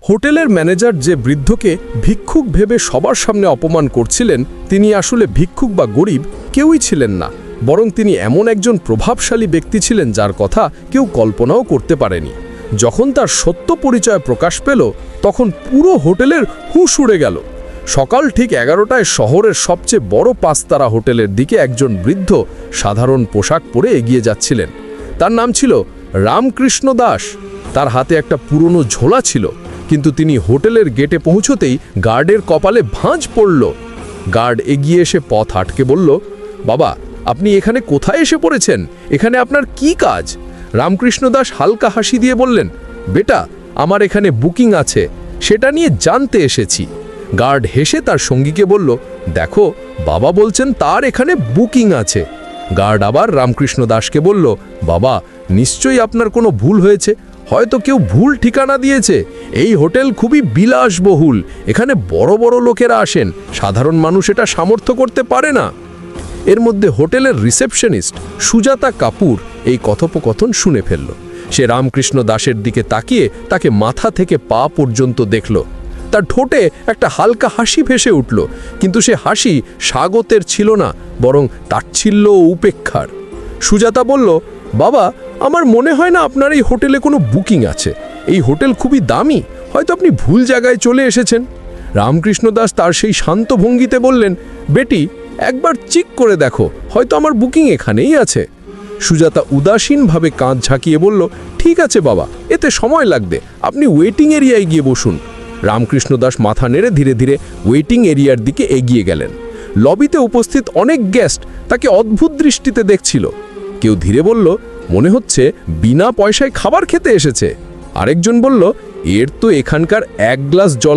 হোটেলের ম্যানেজার যে বৃদ্ধকে ভিক্ষুক ভেবে সবার সামনে অপমান করছিলেন, তিনি আসলে ভিক্ষুক বা গরিব কেউই ছিলেন না, বরং তিনি এমন একজন প্রভাবশালী ব্যক্তি ছিলেন যার কথা কেউ কল্পনাও করতে পারেনি। যখন তার সত্য পরিচয় প্রকাশ পেল, তখন পুরো হোটেলের হুঁশ উড়ে গেল। সকাল ঠিক 11টায় শহরের সবচেয়ে বড় 5 তারা হোটেলের দিকে একজন বৃদ্ধ সাধারণ পোশাক পরে এগিয়ে যাচ্ছিলেন। তার নাম ছিল রামকৃষ্ণ দাস। তার হাতে একটা পুরনো ঝোলা ছিল, কিন্তু তিনি হোটেলের গেটে পৌঁছতেই গার্ডের কপালে ভাঁজ পড়ল। গার্ড এগিয়ে এসে পথ আটকে বলল, বাবা, আপনি এখানে কোথায় এসে পড়েছেন? এখানে আপনার কি কাজ? রামকৃষ্ণ দাস হালকা হাসি দিয়ে বললেন, বেটা, আমার এখানে বুকিং আছে, সেটা নিয়ে জানতে এসেছি। গার্ড হেসে তার সঙ্গীকে বলল, দেখো, বাবা বলছেন তার এখানে বুকিং আছে। গার্ড আবার রামকৃষ্ণ দাসকে বলল, বাবা, নিশ্চয়ই আপনার কোনো ভুল হয়েছে, হয়তো কেউ ভুল ঠিকানা দিয়েছে। এই হোটেল খুবই বিলাসবহুল, এখানে বড় বড় লোকেরা আসেন, সাধারণ মানুষ এটা সামর্থ্য করতে পারে না। এর মধ্যে হোটেলের রিসেপশনিস্ট সুজাতা কাপুর এই কথোপকথন শুনে ফেলল। সে রামকৃষ্ণ দাসের দিকে তাকিয়ে তাকে মাথা থেকে পা পর্যন্ত দেখল। তার ঠোঁটে একটা হালকা হাসি ভেসে উঠল, কিন্তু সে হাসি স্বাগতের ছিল না, বরং তাচ্ছিল্য ও উপেক্ষার। সুজাতা বলল, বাবা, আমার মনে হয় না আপনার এই হোটেলে কোনো বুকিং আছে। এই হোটেল খুবই দামি, হয়তো আপনি ভুল জায়গায় চলে এসেছেন। রামকৃষ্ণ দাস তার সেই শান্ত ভঙ্গিতে বললেন, বেটি, একবার চেক করে দেখো, হয়তো আমার বুকিং এখানেই আছে। সুজাতা উদাসীনভাবে কাঁধ ঝাঁকিয়ে বলল, ঠিক আছে বাবা, এতে সময় লাগবে, আপনি ওয়েটিং এরিয়ায় গিয়ে বসুন। রামকৃষ্ণ দাস মাথা নেড়ে ধীরে ধীরে ওয়েটিং এরিয়ার দিকে এগিয়ে গেলেন। লবিতে উপস্থিত অনেক গেস্ট তাকে অদ্ভুত দৃষ্টিতে দেখছিল। কেউ ধীরে বলল, মনে হচ্ছে বিনা পয়সায় খাবার খেতে এসেছে। আরেকজন বলল, এর তো এখানকার 1 গ্লাস জল